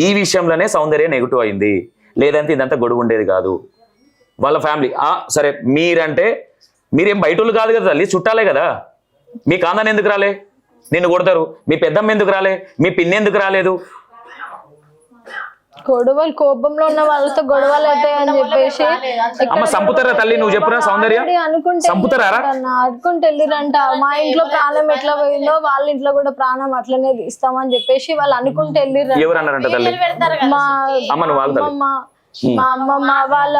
ఈ విషయంలోనే సౌందర్య నెగిటివ్ అయింది, లేదంటే ఇదంతా గొడవ ఉండేది కాదు. వాళ్ళ ఫ్యామిలీ సరే, మీరేం బయటోళ్ళు కాదు కదా తల్లి, చుట్టాలే కదా. మీ కాందాన్ని ఎందుకు రాలే? నిన్ను కొడతారు. మీ పెద్దమ్మ ఎందుకు రాలే? మీ పిన్ని ఎందుకు రాలేదు? గొడవలు, కోపంలో ఉన్న వాళ్ళతో గొడవలు అవుతాయని చెప్పేసి అమ్మ సంపుతారా తల్లి? నువ్వు చెప్పురా సౌందర్య, సంపుతారా? అనుకుంటే వెళ్ళిరంట. మా ఇంట్లో ప్రాణం ఎట్లా పోయిందో వాళ్ళ ఇంట్లో కూడా ప్రాణం అట్లనే తీస్తామని చెప్పేసి వాళ్ళు అనుకుంటే వెళ్ళిరంట. ఎవరు అన్నారంట తల్లి? మా అమ్మ నువ్వు వాళ్ళ మా అమ్మమ్మ వాళ్ళ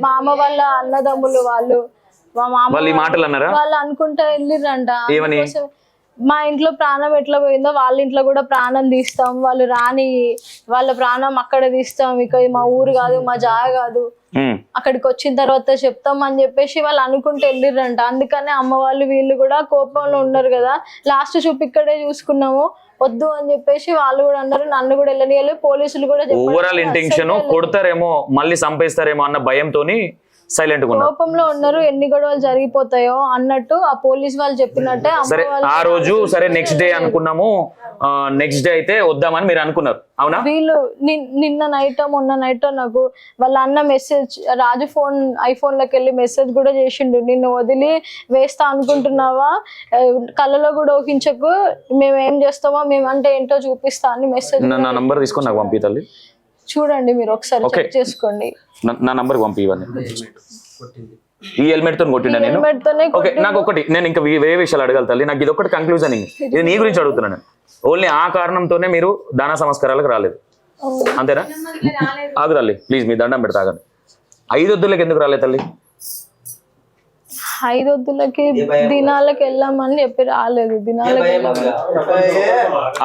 మామ వాళ్ళ అన్నదమ్ములు వాళ్ళు, మా మామ వాళ్ళు ఈ మాటలు అన్నారా? వాళ్ళు అనుకుంటా వెళ్ళిరంట. ఏమని? మా ఇంట్లో ప్రాణం ఎట్లా పోయిందో వాళ్ళ ఇంట్లో కూడా ప్రాణం తీస్తాం, వాళ్ళు రాని వాళ్ళ ప్రాణం అక్కడ తీస్తాం, ఇక మా ఊరు కాదు మా జాగ కాదు, అక్కడికి వచ్చిన తర్వాత చెప్తాం అని చెప్పేసి వాళ్ళు అనుకుంటూ వెళ్ళిరంట. అందుకనే అమ్మ వాళ్ళు వీళ్ళు కూడా కోపంలో ఉన్నారు కదా, లాస్ట్ చూపు ఇక్కడే చూసుకున్నాము వద్దు అని చెప్పేసి వాళ్ళు కూడా అన్నారు. నన్ను కూడా వెళ్ళనియలేదు, పోలీసులు కూడా ఓవరాల్ ఇంటెన్షన్ కొడతారేమో మళ్ళీ చంపేస్తారేమో అన్న భయంతోని సైలెంట్ గా కోపంలో ఉన్నారు. ఎన్ని గొడవలు జరిగిపోతాయో అన్నట్టు ఆ పోలీస్ వాళ్ళు చెప్పినట్టే. సరే ఆ రోజు సరే నెక్స్ట్ డే అనుకున్నాము, నెక్స్ట్ డే అయితే వద్దామని మీరు అనుకున్నారు అవునా? వీళ్ళు నిన్న నైట్ మొన్న నైట్ నాకు వాళ్ళ అన్న మెసేజ్, రాజు ఐఫోన్ లోకి వెళ్ళి మెసేజ్ కూడా చేసిండు, నిన్ను వదిలి వేస్తా అనుకుంటున్నావా, కళ్ళలో కూడా ఊహించకు, మేము ఏం చేస్తామో మేమంటే ఏంటో చూపిస్తా అని మెసేజ్. నా నంబర్ తీసుకొని నాకు పంపి తల్లి, చూడండి మీరు ఒకసారి చెక్ చేసుకోండి. నా నంబర్ పంపి. ఇవన్నీ ఈ హెల్మెట్ తో కొట్టిండా నేను? ఓకే, నాకు ఒకటి, నేను ఇంకా వేరే విషయాలు అడగాలి తల్లి, నాకు ఇది ఒకటి కంక్లూజన్. ఇది నీ గురించి అడుగుతున్నాను. ఓన్లీ ఆ కారణంతోనే మీరు దాన సంస్కారాలకు రాలేదు అంతేనా? ఆగు తల్లి ప్లీజ్, మీ దండం పెడతా. ఆగండి. 5 వద్దులకి ఎందుకు రాలేదు తల్లి? 5 వద్దులకి దినాలకు వెళ్ళామని చెప్పి రాలేదు. దినాలకు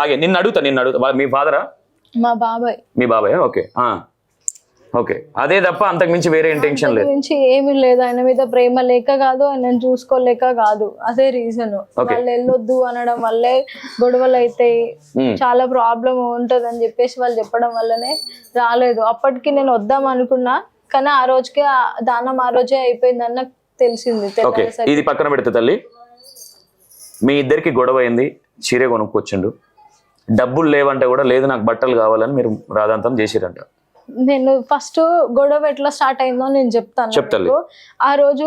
ఆగే నిన్ను అడుగుతా. మీ ఫాదరా? మా బాబాయ్. మీ బాబాయ్? ఓకే ఓకే, అదే తప్ప అంతకు మించి వేరే ఇంటెన్షన్ లేదు? మించి ఏమీ లేదు. ఆయన మీద ప్రేమ లేక కాదు, ఆయన చూసుకోలేక కాదు, అదే రీజన్. వాళ్ళు వెళ్ళొద్దు అనడం వల్లే గొడవలు అయితాయి, చాలా ప్రాబ్లం ఉంటది అని చెప్పేసి వాళ్ళు చెప్పడం వల్లనే రాలేదు. అప్పటికి నేను వద్దాం అనుకున్నా, కానీ ఆ రోజుకే దానం ఆ రోజే అయిపోయిందని నాకు తెలిసింది. ఓకే, ఇది పక్కన పెడితే తల్లి, మీ ఇద్దరికి గొడవ అయింది, చీర కొనుక్కొచ్చిండు, డబ్బులు లేవంటే కూడా లేదు నాకు బట్టలు కావాలని మీరు రాధాంతం చేసిరంట. నేను ఫస్ట్ గొడవ ఎట్లా స్టార్ట్ అయిందో నేను చెప్తాను. ఆ రోజు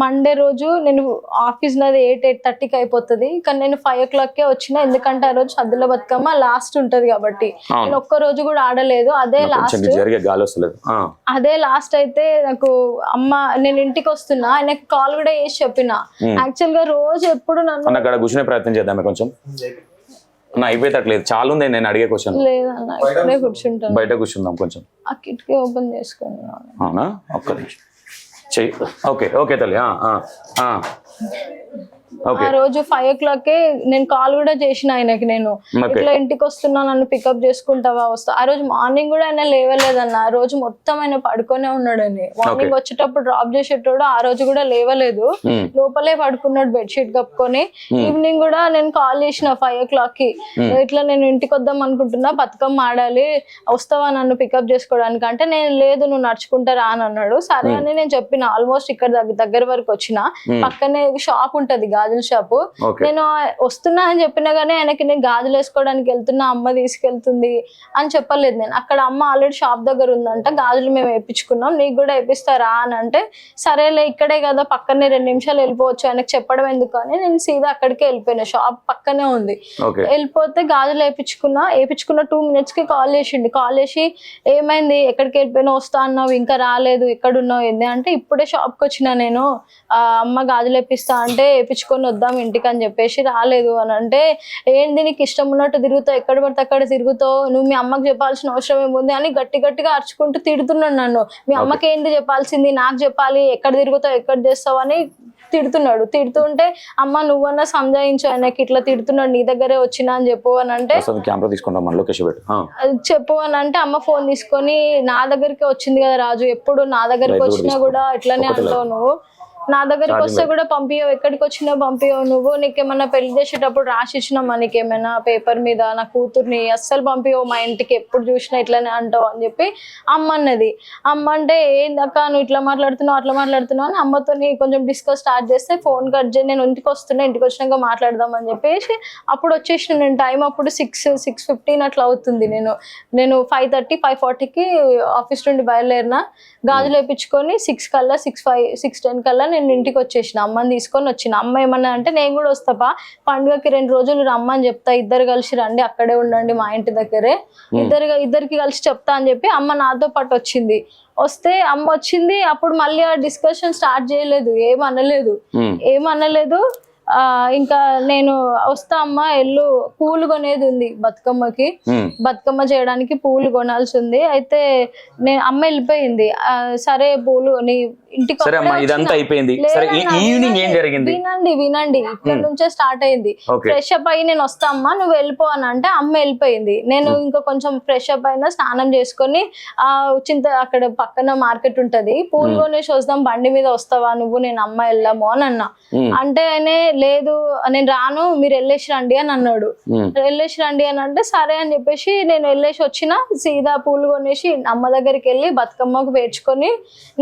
మండే రోజు నేను ఆఫీస్ నాది 8:30కి అయిపోతుంది, కానీ నేను 5 o'clockకే వచ్చిన, ఎందుకంటే ఆ రోజు సద్దుల బతుకమ్మ లాస్ట్ ఉంటది కాబట్టి. నేను ఒక్క రోజు కూడా ఆడలేదు. అదే లాస్ట్ అయితే నాకు అమ్మ నేను ఇంటికి వస్తున్నా, ఆయనకి కాల్ కూడా వేసి చెప్పిన. యాక్చువల్ గా రోజు ఎప్పుడు నన్ను అక్కడ కూర్చునే ప్రయత్నం చేద్దాం కొంచెం, అయిపోయేటట్లేదు చాలా ఉంది. నేను అడిగే క్వశ్చన్ బయట కూర్చుందాం కొంచెం, ఆ కిటికీ ఓపెన్ చేసుకున్నాను. అవునా? ఒక్క నిమిషం చెయ్యి. ఓకే తల్లి. ఆ రోజు 5 o'clockకే నేను కాల్ కూడా చేసిన ఆయనకి, నేను ఇట్లా ఇంటికి వస్తున్నా, నన్ను పికప్ చేసుకుంటావా వస్తా. ఆ రోజు మార్నింగ్ కూడా ఆయన లేవలేదన్న, ఆ రోజు మొత్తం ఆయన పడుకొనే ఉన్నాడని. మార్నింగ్ వచ్చేటప్పుడు డ్రాప్ చేసేటోడు, ఆ రోజు కూడా లేవలేదు, లోపలే పడుకున్నాడు బెడ్షీట్ కప్పుకొని. ఈవినింగ్ కూడా నేను కాల్ చేసిన 5 o'clockకి, ఇట్లా నేను ఇంటికి వద్దాం అనుకుంటున్నా, బతుకమ్మ ఆడాలి, వస్తావా నన్ను పికప్ చేసుకోవడానికి అంటే, నేను లేదు నువ్వు నడుచుకుంటారా అని అన్నాడు. సరే అని నేను చెప్పిన. ఆల్మోస్ట్ ఇక్కడ దగ్గర వరకు వచ్చిన, పక్కనే షాప్ ఉంటది గాజుల షాపు. నేను వస్తున్నా అని చెప్పినా గానీ ఆయనకి నేను గాజులు వేసుకోవడానికి వెళ్తున్నా, అమ్మ తీసుకెళ్తుంది అని చెప్పలేదు. నేను అక్కడ అమ్మ ఆల్రెడీ షాప్ దగ్గర ఉందంట, గాజులు మేము వేయించుకున్నాం, నీకు కూడా వేపిస్తారా అని అంటే, సరేలే ఇక్కడే కదా పక్కనే 2 నిమిషాలు వెళ్ళిపోవచ్చు, ఆయనకు చెప్పడం ఎందుకు అని నేను సీదా అక్కడికే వెళ్ళిపోయినా. షాప్ పక్కనే ఉంది. వెళ్ళిపోతే గాజులు వేయించుకున్న 2 minutes కి కాల్ చేసిండు. కాల్ చేసి ఏమైంది, ఎక్కడికి వెళ్ళిపోయినా, వస్తా అన్నావు ఇంకా రాలేదు, ఎక్కడున్నావు ఏంది అంటే, ఇప్పుడే షాప్కి వచ్చినా నేను, అమ్మ గాజులు వేపిస్తా అంటే వేయించుకొని వద్దాం ఇంటికి అని చెప్పేసి రాలేదు అని అంటే, ఏంది నీకు ఇష్టం ఉన్నట్టు తిరుగుతావు, ఎక్కడ పడితే అక్కడ తిరుగుతావు, నువ్వు మీ అమ్మకి చెప్పాల్సిన అవసరం ఏముంది అని గట్టిగా అరుచుకుంటూ తిడుతున్నాడు నన్ను. మీ అమ్మకి ఏంటి చెప్పాల్సింది, నాకు చెప్పాలి, ఎక్కడ తిరుగుతావు ఎక్కడ చేస్తావు అని తిడుతున్నాడు. తిడుతుంటే అమ్మ నువ్వన్నా సంజాయించు, ఆయనకి ఇట్లా తిడుతున్నాడు, నీ దగ్గరే వచ్చినా అని చెప్పు అని అంటే, చెప్పు అని అంటే, అమ్మ ఫోన్ తీసుకొని నా దగ్గరికి వచ్చింది కదా రాజు, ఎప్పుడు నా దగ్గరికి వచ్చినా కూడా ఇట్లానే అంటావు నువ్వు, నా దగ్గరికి వస్తే కూడా పంపించవు, ఎక్కడికి వచ్చినా పంపించవు, నువ్వు నీకేమన్నా పెళ్లి చేసేటప్పుడు రాసిచ్చినామా నీకేమైనా పేపర్ మీద నా కూతుర్ని అస్సలు పంపించవు మా ఇంటికి, ఎప్పుడు చూసినా ఇట్లానే అంటావు అని చెప్పి అమ్మ అన్నది. అమ్మ అంటే ఏందక్క నువ్వు ఇట్లా మాట్లాడుతున్నావు అట్లా మాట్లాడుతున్నావు అని అమ్మతో కొంచెం డిస్కస్ స్టార్ట్ చేస్తే ఫోన్ కట్ చేసి నేను ఇంటికి వస్తున్నా, ఇంటికి వచ్చినాక మాట్లాడదాం అని చెప్పేసి అప్పుడు వచ్చేసిన నేను. టైం అప్పుడు 6:15 అట్లా అవుతుంది. నేను 5:30 5:40కి ఆఫీస్ నుండి బయలుదేరిన, గాజులు వేయించుకొని 6 కల్లా 6:10 కల్లా నేను ఇంటికి వచ్చేసిన, అమ్మని తీసుకొని వచ్చిన. అమ్మ ఏమన్నా అంటే నేను కూడా వస్తాపా పండుగకి 2 రోజులు రమ్మని చెప్తా, ఇద్దరు కలిసి రండి అక్కడే ఉండండి మా ఇంటి దగ్గరే, ఇద్దరికి కలిసి చెప్తా అని చెప్పి అమ్మ నాతో పాటు వచ్చింది. వస్తే అమ్మ వచ్చింది, అప్పుడు మళ్ళీ ఆ డిస్కషన్ స్టార్ట్ చేయలేదు, ఏమనలేదు. ఇంకా నేను వస్తా అమ్మ ఎల్లు పూలు కొనేది ఉంది బతుకమ్మకి, బతుకమ్మ చేయడానికి పూలు కొనాల్సి ఉంది, అయితే నేను అమ్మ వెళ్ళిపోయింది. సరే పూలు నీ ఇంటికి వినండి ఇక్కడ నుంచే స్టార్ట్ అయింది. ఫ్రెష్ అప్ అయ్యి నేను వస్తా అమ్మా నువ్వు వెళ్ళిపో అని అంటే అమ్మ వెళ్ళిపోయింది. నేను ఇంకా కొంచెం ఫ్రెష్ అప్ అయినా స్నానం చేసుకొని అక్కడ పక్కన మార్కెట్ ఉంటది, పూలు కొనేసి వస్తాం బండి మీద వస్తావా నువ్వు నేను అమ్మ వెళ్ళాము అని అన్నా. అంటే ఆయనే లేదు నేను రాను మీరు వెళ్ళేసి రండి అని అన్నాడు. వెళ్ళేసి రండి అని అంటే సరే అని చెప్పేసి నేను వెళ్ళేసి వచ్చిన, సీదా పూలు కొనేసి అమ్మ దగ్గరికి వెళ్ళి బతుకమ్మకు పేర్చుకొని,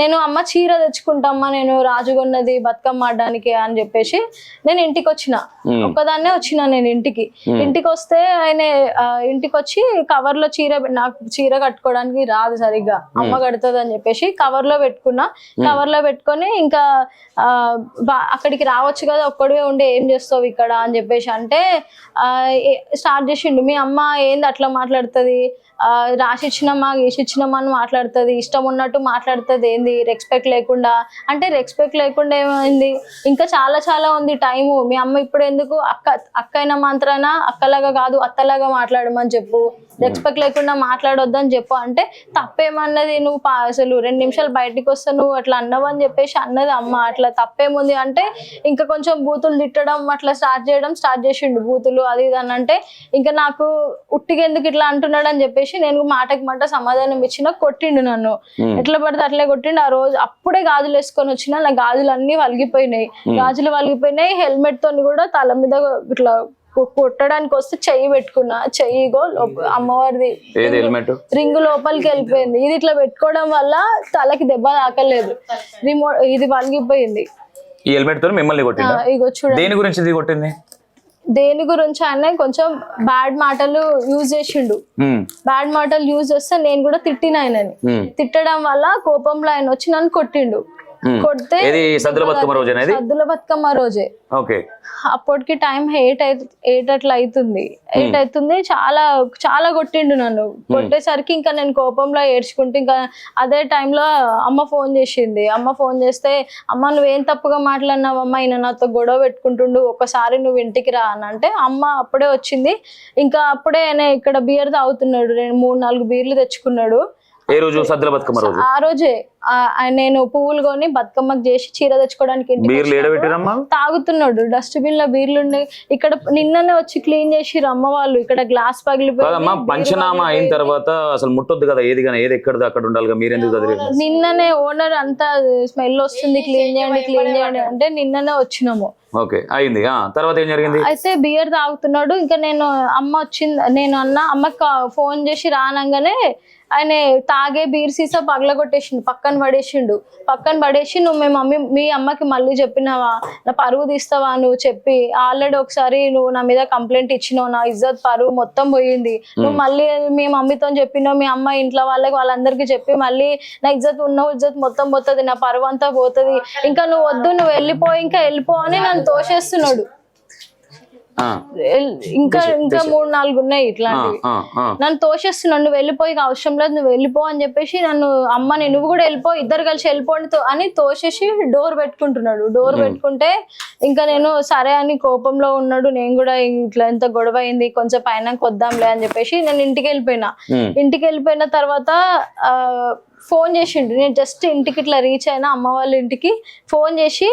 నేను అమ్మ చీర తెచ్చుకుంటామ్మా నేను రాజుగొన్నది బతుకమ్మ ఆడడానికి అని చెప్పేసి నేను ఇంటికి వచ్చిన, ఒక్కదాన్నే వచ్చిన. నేను ఇంటికి వస్తే ఆయన ఇంటికి వచ్చి కవర్ లో నాకు చీర కట్టుకోవడానికి రాదు సరిగ్గా, అమ్మ కడుతుంది అని చెప్పేసి కవర్ లో పెట్టుకున్నా. కవర్ లో పెట్టుకొని ఇంకా అక్కడికి రావచ్చు కదా ఒక్కడివే ఉండి ఏం చేస్తావు ఇక్కడ అని చెప్పేసి అంటే స్టార్ట్ చేసిండు, మీ అమ్మ ఏంది అట్లా మాట్లాడుతుంది, రాసిచ్చినమ్మా గీసిచ్చినమ్మా అని మాట్లాడుతుంది, ఇష్టం ఉన్నట్టు మాట్లాడుతుంది, ఏంది రెస్పెక్ట్ లేకుండా అంటే రెస్పెక్ట్ లేకుండా ఏమైంది, ఇంకా చాలా ఉంది టైము, మీ అమ్మ ఇప్పుడు ఎందుకు అక్క అయిన మాత్రాన అక్కలాగా కాదు అత్తలాగా మాట్లాడమని చెప్పు, రెస్పెక్ట్ లేకుండా మాట్లాడొద్దని చెప్పు అంటే తప్పేమన్నది, నువ్వు అసలు 2 నిమిషాలు బయటకు వస్తా నువ్వు అట్లా అన్నావు అని చెప్పేసి అన్నది అమ్మ. అట్లా తప్పేముంది అంటే ఇంకా కొంచెం బూతులు తిట్టడం అట్లా స్టార్ట్ చేసిండు, బూతులు అది ఇది అని అంటే ఇంకా నాకు ఉట్టిగా ఎందుకు ఇట్లా అంటున్నాడు అని చెప్పేసి నేను మాటకి మాట సమాధానం ఇచ్చిన. కొట్టిండు నన్ను, ఎట్లా పడితే అట్లే కొట్టిండు. ఆ రోజు అప్పుడే గాజులు వేసుకొని వచ్చిన, నా గాజులు అన్ని వలిగిపోయినాయి, హెల్మెట్ తోని కూడా తల మీద ఇట్లా కొట్టడానికి వస్తే చెయ్యి పెట్టుకున్నా, చెయ్యిగో అమ్మవారిది రింగు లోపలికి వెళ్ళిపోయింది. ఇది ఇట్లా పెట్టుకోవడం వల్ల తలకి దెబ్బ తాకలేదు, రిమోట్ ఇది వలిగిపోయింది. ఈ హెల్మెట్ తో మిమ్మల్ని కొట్టిందా? ఇగో చూడండి. దేని గురించి ఇది కొట్టింది? దేని గురించి ఆయన కొంచెం బ్యాడ్ మాటలు యూజ్ చేసిండు, బ్యాడ్ మాటలు యూజ్ చేస్తే నేను కూడా తిట్టిన ఆయనని. తిట్టడం వల్ల కోపంలో ఆయన వచ్చి నన్ను కొట్టిండు. కొడితే సద్దుల బతుకమ్మ రోజే అప్పటికి టైం 8 అట్లా అవుతుంది. చాలా కొట్టిండు నన్ను. కొట్టేసరికి ఇంకా నేను కోపంలో ఏడ్చుకుంటే ఇంకా అదే టైంలో అమ్మ ఫోన్ చేసింది. అమ్మ ఫోన్ చేస్తే అమ్మ నువ్వేం తప్పుగా మాట్లాడినావమ్మా, ఈయన నాతో గొడవ పెట్టుకుంటుండు, ఒకసారి నువ్వు ఇంటికి రా అని అంటే అమ్మ అప్పుడే వచ్చింది. ఇంకా అప్పుడే ఆయన ఇక్కడ బీర్ తాగుతున్నాడు, 3-4 బీర్లు తెచ్చుకున్నాడు. ఏ రోజు? సద్దుల బతుకమ్మ రోజు. ఆ రోజే నేను పువ్వులు కొని బతుకమ్మకి చేసి చీర తెచ్చుకోవడానికి తాగుతున్నాడు. డస్ట్బిన్ లో బీర్లు ఉండే, ఇక్కడ నిన్ననే వచ్చి క్లీన్ చేసి అమ్మ వాళ్ళు, ఇక్కడ గ్లాస్ పగిలిపోయి. పంచనామా అయిన తర్వాత అసలు ముట్టొద్దు కదా, ఏది ఎక్కడ అక్కడ ఉండాలి, మీరు ఎందుకు చదివారు? నిన్ననే ఓనర్ అంతా స్మెల్ వస్తుంది క్లీన్ చేయండి అంటే నిన్ననే వచ్చినాము. ఓకే అయింది. తర్వాత ఏం జరిగింది? అయితే బియర్ తాగుతున్నాడు. ఇంకా నేను అమ్మ వచ్చింది, నేను అమ్మకి ఫోన్ చేసి రానంగానే ఆయన తాగే బీర్ సీసా పగలగొట్టేసిండు, పక్కన పడేసి నువ్వు మీ అమ్మకి మళ్ళీ చెప్పినావా, నా పరువు తీస్తావా నువ్వు చెప్పి, ఆల్రెడీ ఒకసారి నువ్వు నా మీద కంప్లైంట్ ఇచ్చినావు, నా ఇజ్జత్ పరువు మొత్తం పోయింది, నువ్వు మళ్ళీ మీ మమ్మీతో చెప్పినావు, మీ అమ్మ ఇంట్లో వాళ్ళందరికీ చెప్పి మళ్ళీ నా ఇజ్జత్ మొత్తం పోతుంది, నా పరువు అంతా పోతుంది, ఇంకా నువ్వు వద్దు నువ్వు వెళ్ళిపో అని నన్ను తోసేస్తున్నాడు. ఇంకా 3-4 ఉన్నాయి ఇట్లాంటివి. నన్ను తోసేస్తున్నాడు, నువ్వు వెళ్ళిపోయి అవసరం లేదు నువ్వు వెళ్ళిపో అని చెప్పేసి నన్ను అమ్మని నువ్వు కూడా వెళ్ళిపో, ఇద్దరు కలిసి వెళ్ళిపోండి అని తోసేసి డోర్ పెట్టుకుంటున్నాడు. డోర్ పెట్టుకుంటే ఇంకా నేను సరే అని కోపంలో ఉన్నాడు. నేను కూడా ఇట్లా ఎంత గొడవ అయింది, కొంచెం పైన వద్దాంలే అని చెప్పేసి నేను ఇంటికి వెళ్ళిపోయిన తర్వాత ఫోన్ చేసిండు. నేను జస్ట్ ఇంటికి ఇట్లా రీచ్ అయినా అమ్మ వాళ్ళ ఇంటికి ఫోన్ చేసి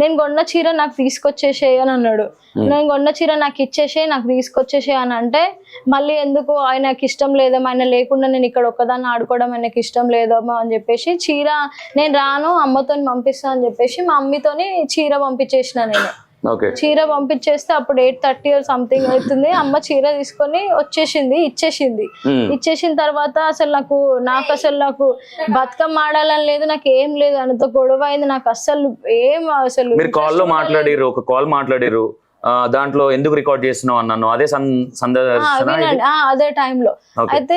నేను కొన్న చీర నాకు తీసుకొచ్చేసేయి అని అన్నాడు. నేను కొన్న చీర నాకు ఇచ్చేసేయి, నాకు తీసుకొచ్చేసేయి అని అంటే మళ్ళీ ఎందుకు ఆయనకి ఇష్టం లేదమ్మా, ఆయన లేకుండా నేను ఇక్కడ ఒక్కదాన్ని ఆడుకోవడం ఆయనకి ఇష్టం లేదమ్మా అని చెప్పేసి చీర నేను రాను అమ్మతో పంపిస్తా అని చెప్పేసి మా మమ్మీతోని చీర పంపించేసిన నేను. చీర పంపించేస్తే అప్పుడు 8:30 or సంథింగ్ అవుతుంది. అమ్మ చీర తీసుకొని ఇచ్చేసిన తర్వాత అసలు నాకు బతుకమ్మ ఆడాలని లేదు, నాకు ఏం లేదు, అంత గొడవ అయింది. నాకు అసలు మీరు కాల్లో మాట్లాడిరు, ఒక కాల్ మాట్లాడిరు, దాంట్లో ఎందుకు రికార్డ్ చేస్తున్నావు అన్నాను, అదే అదే టైంలో. అయితే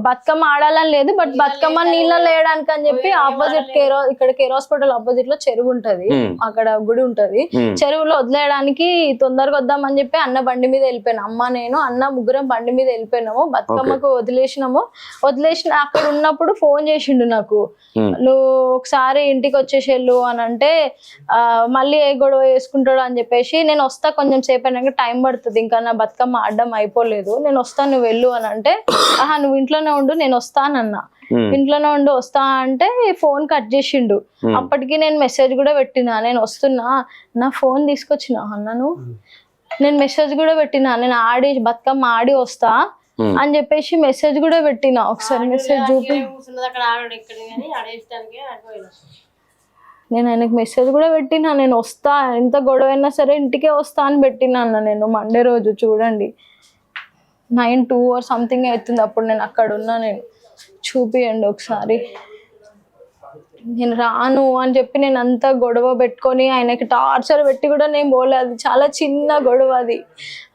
బతుకమ్మ ఆడాలని లేదు, బట్ బతుకమ్మ నీళ్ళలో వేయడానికి అని చెప్పి ఆపోజిట్ ఇక్కడ కేర్ హాస్పిటల్ ఆపోజిట్ లో చెరువు ఉంటది, అక్కడ గుడి ఉంటది, చెరువులో వదిలేయడానికి తొందరగా వద్దామని చెప్పి అన్న బండి మీద వెళ్ళిపోయాను. అమ్మ నేను అన్న ముగ్గురం బండి మీద వెళ్ళిపోయినాము, బతుకమ్మకు వదిలేసిన అక్కడ ఉన్నప్పుడు ఫోన్ చేసిండు నాకు, నువ్వు ఒకసారి ఇంటికి వచ్చేసేళ్ళు అని అంటే మళ్ళీ ఏ గొడవ వేసుకుంటాడు అని చెప్పేసి నేను వస్తా, కొంచెం సేపు అయినాక టైం పడుతుంది, ఇంకా నా బతుకమ్మ ఆడడం అయిపోలేదు, నేను వస్తాను నువ్వు వెళ్ళు అని అంటే నువ్వు ఇంట్లోనే ఉండు నేను వస్తానన్నా. ఇంట్లోనే ఉండు వస్తా అంటే ఫోన్ కట్ చేసిండు. అప్పటికి నేను మెసేజ్ కూడా పెట్టినా, నేను వస్తున్నా, నా ఫోన్ తీసుకొచ్చిన అన్నను, నేను మెసేజ్ కూడా పెట్టినా, నేను బతుకమ్మ ఆడి వస్తా అని చెప్పేసి మెసేజ్ కూడా పెట్టినా. ఒకసారి మెసేజ్ చూపి నేను ఆయనకు మెసేజ్ కూడా పెట్టినా, నేను వస్తా, ఎంత గొడవ అయినా సరే ఇంటికే వస్తా అని పెట్టినా అన్న. నేను మండే రోజు చూడండి 9:02 or సంథింగ్ అవుతుంది, అప్పుడు నేను అక్కడ ఉన్నా. నేను చూపియండి ఒకసారి. నేను రాను అని చెప్పి నేను అంత గొడవ పెట్టుకొని ఆయనకి టార్చర్ పెట్టి కూడా నేను పోలే. అది చాలా చిన్న గొడవ, అది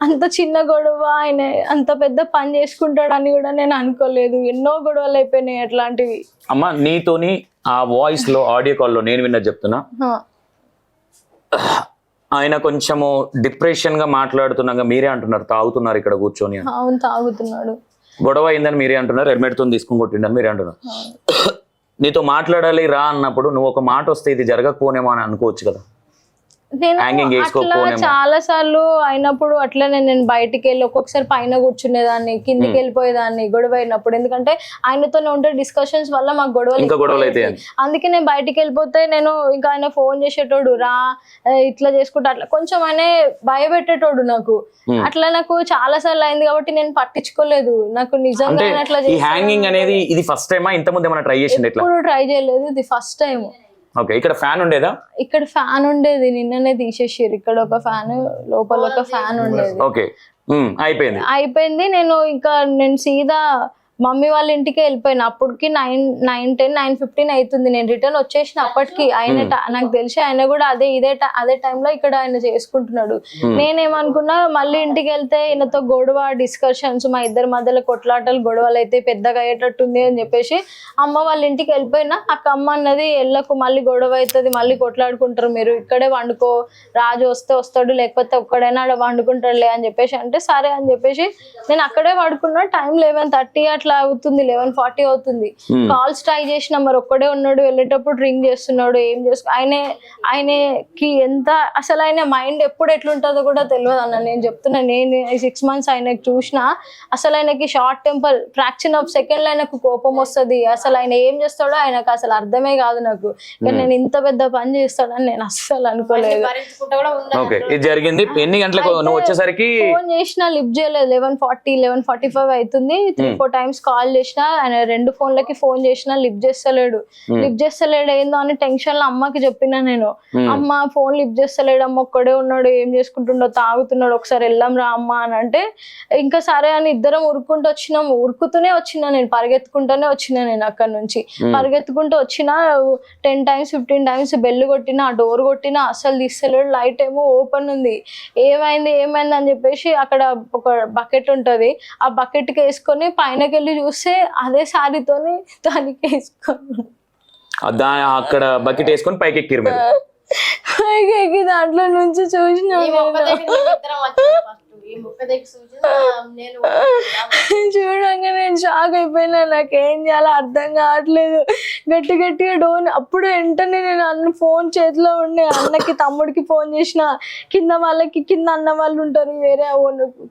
అంత చిన్న గొడవ, ఆయన అంత పెద్ద పని చేసుకుంటాడని కూడా నేను అనుకోలేదు. ఎన్నో గొడవలు అయిపోయినాయి అట్లాంటివి. అమ్మ నీతోని ఆ వాయిస్ లో ఆడియో కాల్లో నేను విన్నది చెప్తున్నా, ఆయన కొంచెము డిప్రెషన్ గా మాట్లాడుతున్నాగా మీరే అంటున్నారు తాగుతున్నారు ఇక్కడ కూర్చొని. అవును తాగుతున్నాడు, గొడవ అయిందని మీరే అంటున్నారు, హెల్మెట్ తో తీసుకుని కొట్టిండని మీరే అంటున్నారు. నీతో మాట్లాడాలి రా అన్నప్పుడు నువ్వు ఒక మాట వస్తే ఇది జరగకపోనేమో అని అనుకోవచ్చు కదా. అట్లా చాలా సార్లు అయినప్పుడు అట్లనే నేను బయటికి వెళ్ళి ఒక్కొక్కసారి పైన కూర్చునేదాన్ని, కిందికి వెళ్ళిపోయేదాన్ని గొడవ అయినప్పుడు. ఎందుకంటే ఆయనతోనే ఉంటే డిస్కషన్స్ వల్ల మాకు గొడవలు అయితే, అందుకే నేను బయటికి వెళ్ళిపోతే నేను ఇంకా ఆయన ఫోన్ చేసేటోడు, రా ఇట్లా చేసుకుంటా అట్లా కొంచెం ఆయన భయపెట్టేటోడు నాకు. అట్లా నాకు చాలా సార్లు అయింది కాబట్టి నేను పట్టించుకోలేదు. నాకు నిజంగా అట్లా హ్యాంగింగ్ అనేది ఇది ఫస్ట్ టైమా, ఇంతకుముందు ఏమైనా ట్రై చేసింది? ఎప్పుడు ట్రై చేయలేదు, ఇది ఫస్ట్ టైం. ఓకే, ఇక్కడ ఫ్యాన్ ఉండేదా? ఇక్కడ ఫ్యాన్ ఉండేది, నిన్ననే తీసేసారు. ఇక్కడ ఒక ఫ్యాన్, లోపల ఒక ఫ్యాన్ ఉండేది. ఓకే, అయిపోయింది. నేను సీదా మమ్మీ వాళ్ళ ఇంటికి వెళ్ళిపోయినా. అప్పటికి 9:10, 9:15 అవుతుంది. నేను రిటర్న్ వచ్చేసిన అప్పటికి. ఆయన నాకు తెలిసి ఆయన కూడా అదే టైంలో ఇక్కడ ఆయన చేసుకుంటున్నాడు. నేనేమనుకున్నా మళ్ళీ ఇంటికి వెళ్తే ఈయనతో గొడవ, డిస్కషన్స్, మా ఇద్దరి మధ్యలో కొట్లాటలు, గొడవలు అయితే పెద్దగా అయ్యేటట్టుంది అని చెప్పేసి అమ్మ వాళ్ళ ఇంటికి వెళ్ళిపోయినా. అమ్మ అన్నది ఎల్లకు, మళ్ళీ గొడవ అవుతుంది, మళ్ళీ కొట్లాడుకుంటారు, మీరు ఇక్కడే వండుకో, రాజు వస్తాడు, లేకపోతే ఒక్కడైనా ఆడ వండుకుంటాడులే అని చెప్పేసి అంటే సరే అని చెప్పేసి నేను అక్కడే పడుకున్నా. టైం 11:30 అట్లా అవుతుంది, 11:40 అవుతుంది. కాల్స్ ట్రై చేసిన, మరి ఒక్కడే ఉన్నాడు, వెళ్ళేటప్పుడు రింగ్ చేస్తున్నాడు, ఏం ఆయనకి ఎంత అసలు ఆయన మైండ్ ఎప్పుడు ఎట్లుంటుందో కూడా తెలియదు అన్న. నేను చెప్తున్నా, నేను 6 months ఆయనకి చూసినా అసలు ఆయనకి short temper, fraction of second లో ఆయనకు కోపం వస్తుంది. అసలు ఆయన ఏం చేస్తాడో ఆయనకు అసలు అర్థమే కాదు నాకు. కానీ నేను ఇంత పెద్ద పని చేస్తాడని నేను అస్సలు అనుకోలేదు. ఫోన్ చేసినా లిఫ్ట్ చేయలేదు. 11:40, 11:45 అవుతుంది. 3-4 times కాల్ చేసినా, ఆయన 2 ఫోన్లకి ఫోన్ చేసినా లిఫ్ట్ చేస్తలేడు. ఏందో అని టెన్షన్ లో అమ్మకి చెప్పినా నేను, అమ్మ ఫోన్ లిఫ్ట్ చేస్తలేడు, అమ్మ ఒక్కడే ఉన్నాడు, ఏం చేసుకుంటుండో, తాగుతున్నాడు, ఒకసారి వెళ్దాం రా అమ్మ అని అంటే ఇంకా సరే అని ఇద్దరం ఉరుకుతూనే వచ్చినా నేను, పరిగెత్తుకుంటూనే వచ్చినా నేను. అక్కడ నుంచి పరిగెత్తుకుంటూ వచ్చినా 10 times 15 times బెల్ కొట్టినా, ఆ డోర్ కొట్టినా, అసలు తీస్తలేడు. లైట్ ఏమో ఓపెన్ ఉంది. ఏమైంది అని చెప్పేసి అక్కడ ఒక బకెట్ ఉంటది, ఆ బకెట్ కి వేసుకొని పైనకి వెళ్ళి చూస్తే అదే శారీతోని దానికి వేసుకొని అక్కడ బకెట్ వేసుకొని పైకి ఎక్కిరు. దాంట్లో నుంచి చూసిన చూడంగా నేను షాక్ అయిపోయినా, నాకేం చేయాలో అర్థం కావట్లేదు. గట్టి గట్టిగా డోర్, అప్పుడు వెంటనే నేను అన్న ఫోన్ చేతిలో ఉండే అన్నకి తమ్ముడికి ఫోన్ చేసిన, కింద వాళ్ళకి, కింద అన్న వాళ్ళు ఉంటారు, వేరే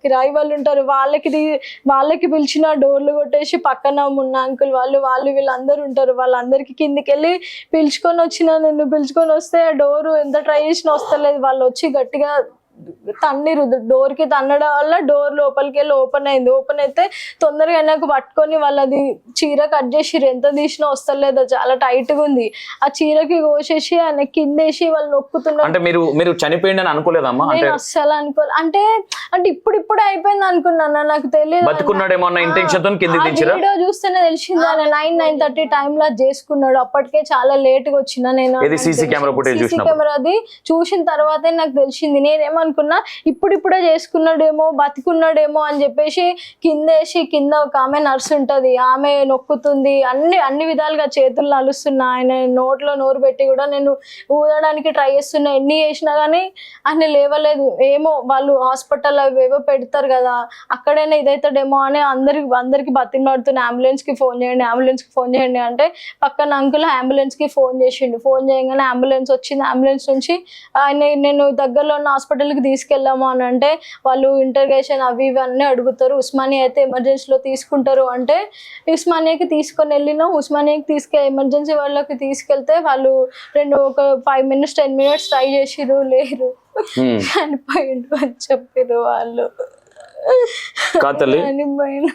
కిరాయి వాళ్ళు ఉంటారు, వాళ్ళకి పిలిచిన, డోర్లు కొట్టేసి పక్కన ఉన్న అంకుల్ వాళ్ళు వీళ్ళందరూ ఉంటారు, వాళ్ళందరికి కిందికి వెళ్ళి పిలుచుకొని వచ్చిన. నిన్ను పిలుచుకొని వస్తే ఆ డోరు ఎంత ట్రై చేసినా వస్తలేదు. వాళ్ళు వచ్చి గట్టిగా తన్నిరు, డోర్ కి తన్నడం వల్ల డోర్ లోపలికి వెళ్ళి ఓపెన్ అయింది. ఓపెన్ అయితే తొందరగా నాకు పట్టుకొని వాళ్ళది చీర కట్ చేసిరు, ఎంత తీసినా వస్తలేదు, చాలా టైట్ గా ఉంది. ఆ చీరకి కోసేసి ఆయన కిందేసి వాళ్ళు నొక్కుతున్నారు. అంటే మీరు చనిపోయింది అని అనుకోలేదమ్మా? నేను అస్సలు అనుకోలేదు. అంటే ఇప్పుడు అయిపోయింది అనుకున్నాను, నాకు తెలియదు. బతుకున్నాడేమో అన్న ఇంటెన్షన్ తో కింద దించారా? వీడియో చూస్తేనే తెలిసింది ఆయన 9:30 టైంలో చేసుకున్నాడు. అప్పటికే చాలా లేట్ గా వచ్చిన నేను. సీసీ కెమెరా ఫుటేజ్ సీసీ కెమెరాది చూసిన తర్వాతే నాకు తెలిసింది. నేనేమనుకున్నా ఇప్పుడిప్పుడే చేసుకున్నాడేమో, బతికున్నాడేమో అని చెప్పేసి కిందేసి, కింద ఒక ఆమె నర్సు ఉంటది, ఆమె నొక్కుతుంది, అన్ని విధాలుగా చేతులు నలుస్తున్నా. ఆయన నోట్లో నోరు పెట్టి కూడా నేను ఊదడానికి ట్రై చేస్తున్నా, ఎన్ని చేసినా కానీ ఆయన లేవలేదు. ఏమో వాళ్ళు హాస్పిటల్ ఏవో పెడతారు కదా, అక్కడైనా ఇదైతాడేమో అని అందరికి బతిమాడుతున్నా, అంబులెన్స్ కి ఫోన్ చేయండి అంటే పక్కన అంకుల్ అంబులెన్స్ కి ఫోన్ చేసిండు. ఫోన్ చేయగానే అంబులెన్స్ వచ్చింది. అంబులెన్స్ నుంచి ఆయన నేను దగ్గరలో ఉన్న హాస్పిటల్కి తీసుకెళ్ళాము అని అంటే వాళ్ళు ఇంటర్గేషన్ అవి ఇవన్నీ అడుగుతారు. ఉస్మానియా అయితే ఎమర్జెన్సీలో తీసుకుంటారు అంటే ఉస్మానియాకి తీసుకొని వెళ్ళినాం. ఉస్మానియాకి ఎమర్జెన్సీ వాళ్ళకి తీసుకెళ్తే వాళ్ళు ఒక 5 minutes 10 minutes ట్రై చేసిరు, లేరు, చనిపోయిండు అని చెప్పారు వాళ్ళు. చనిపోయిన